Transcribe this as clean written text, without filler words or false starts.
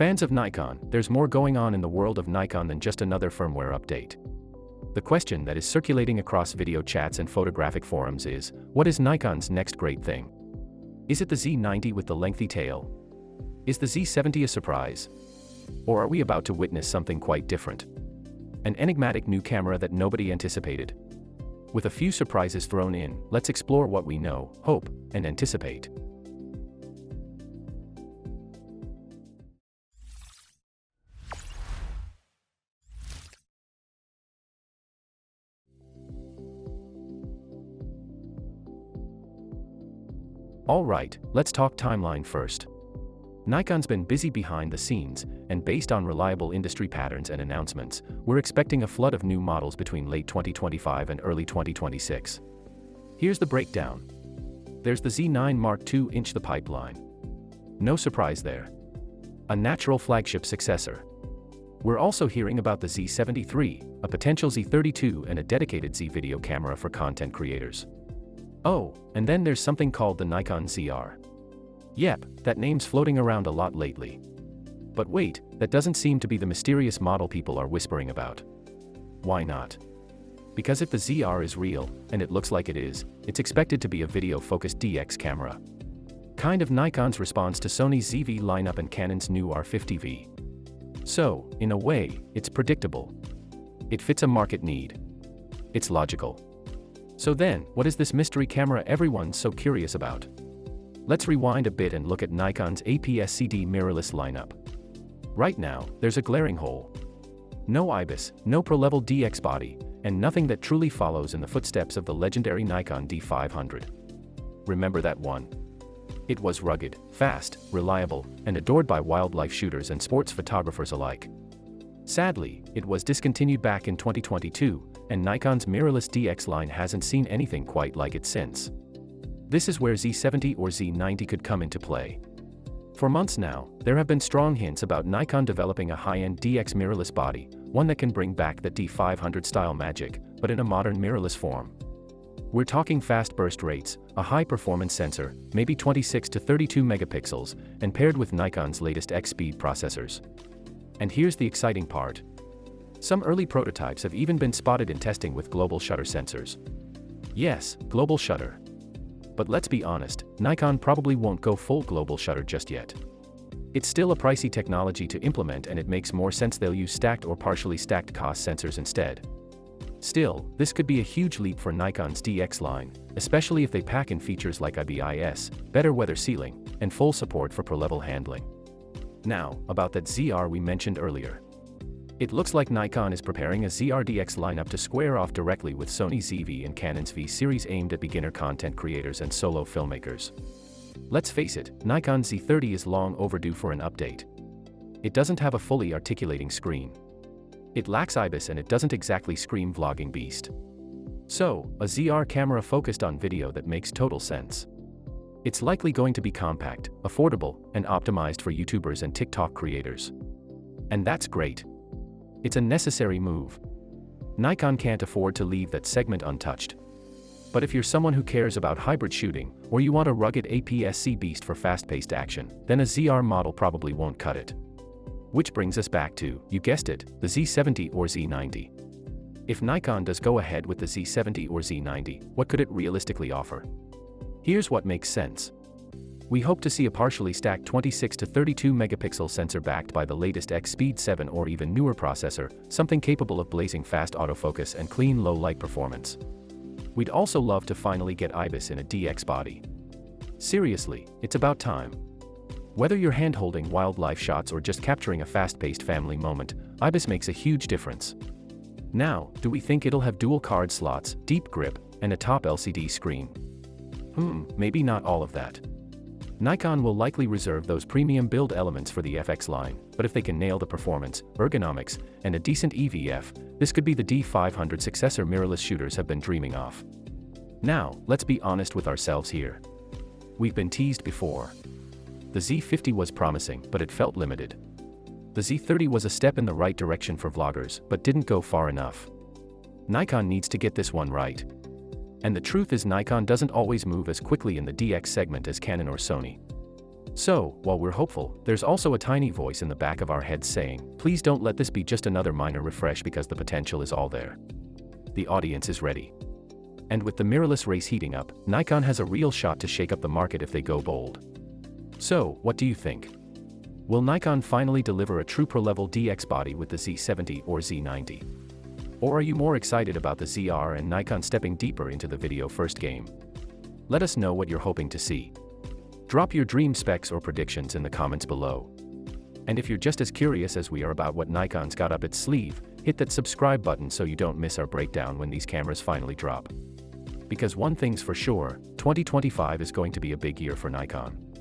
Fans of Nikon, there's more going on in the world of Nikon than just another firmware update. The question that is circulating across video chats and photographic forums is, what is Nikon's next great thing? Is it the Z90 with the lengthy tail? Is the Z70 a surprise? Or are we about to witness something quite different? An enigmatic new camera that nobody anticipated. With a few surprises thrown in, let's explore what we know, hope, and anticipate. Alright, let's talk timeline first. Nikon's been busy behind the scenes, and based on reliable industry patterns and announcements, we're expecting a flood of new models between late 2025 and early 2026. Here's the breakdown. There's the Z9 Mark II in the pipeline. No surprise there. A natural flagship successor. We're also hearing about the Z70 III, a potential Z32 and a dedicated Z video camera for content creators. Oh, and then there's something called the Nikon ZR. Yep, that name's floating around a lot lately. But wait, that doesn't seem to be the mysterious model people are whispering about. Why not? Because if the ZR is real, and it looks like it is, it's expected to be a video-focused DX camera. Kind of Nikon's response to Sony's ZV lineup and Canon's new R50V. So, in a way, it's predictable. It fits a market need. It's logical. So then, what is this mystery camera everyone's so curious about? Let's rewind a bit and look at Nikon's APS-C mirrorless lineup. Right now, there's a glaring hole. No IBIS, no pro-level DX body, and nothing that truly follows in the footsteps of the legendary Nikon D500. Remember that one? It was rugged, fast, reliable, and adored by wildlife shooters and sports photographers alike. Sadly, it was discontinued back in 2022, and Nikon's mirrorless DX line hasn't seen anything quite like it since. This is where Z70 or Z90 could come into play. For months now, there have been strong hints about Nikon developing a high-end DX mirrorless body, one that can bring back the D500 style magic, but in a modern mirrorless form. We're talking fast burst rates, a high-performance sensor, maybe 26 to 32 megapixels, and paired with Nikon's latest X-Speed processors. And here's the exciting part. Some early prototypes have even been spotted in testing with global shutter sensors. Yes, global shutter. But let's be honest, Nikon probably won't go full global shutter just yet. It's still a pricey technology to implement, and it makes more sense they'll use stacked or partially stacked COS sensors instead. Still, this could be a huge leap for Nikon's DX line, especially if they pack in features like IBIS, better weather sealing, and full support for pro-level handling. Now, about that ZR we mentioned earlier. It looks like Nikon is preparing a ZR-DX lineup to square off directly with Sony's ZV and Canon's V series aimed at beginner content creators and solo filmmakers. Let's face it, Nikon Z30 is long overdue for an update. It doesn't have a fully articulating screen. It lacks IBIS, and it doesn't exactly scream vlogging beast. So, a ZR camera focused on video that makes total sense. It's likely going to be compact, affordable, and optimized for YouTubers and TikTok creators. And that's great. It's a necessary move. Nikon can't afford to leave that segment untouched. But if you're someone who cares about hybrid shooting, or you want a rugged APS-C beast for fast-paced action, then a ZR model probably won't cut it. Which brings us back to, you guessed it, the Z70 or Z90. If Nikon does go ahead with the Z70 or Z90, what could it realistically offer? Here's what makes sense. We hope to see a partially stacked 26 to 32 megapixel sensor backed by the latest X-Speed 7 or even newer processor, something capable of blazing fast autofocus and clean low-light performance. We'd also love to finally get IBIS in a DX body. Seriously, it's about time. Whether you're hand-holding wildlife shots or just capturing a fast-paced family moment, IBIS makes a huge difference. Now, do we think it'll have dual card slots, deep grip, and a top LCD screen? Maybe not all of that. Nikon will likely reserve those premium build elements for the FX line, but if they can nail the performance, ergonomics, and a decent EVF, this could be the D500 successor mirrorless shooters have been dreaming of. Now, let's be honest with ourselves here. We've been teased before. The Z50 was promising, but it felt limited. The Z30 was a step in the right direction for vloggers, but didn't go far enough. Nikon needs to get this one right. And the truth is, Nikon doesn't always move as quickly in the DX segment as Canon or Sony. So, while we're hopeful, there's also a tiny voice in the back of our heads saying, please don't let this be just another minor refresh because the potential is all there. The audience is ready. And with the mirrorless race heating up, Nikon has a real shot to shake up the market if they go bold. So, what do you think? Will Nikon finally deliver a true pro-level DX body with the Z70 or Z90? Or are you more excited about the ZR and Nikon stepping deeper into the video-first game? Let us know what you're hoping to see. Drop your dream specs or predictions in the comments below. And if you're just as curious as we are about what Nikon's got up its sleeve, hit that subscribe button so you don't miss our breakdown when these cameras finally drop. Because one thing's for sure, 2025 is going to be a big year for Nikon.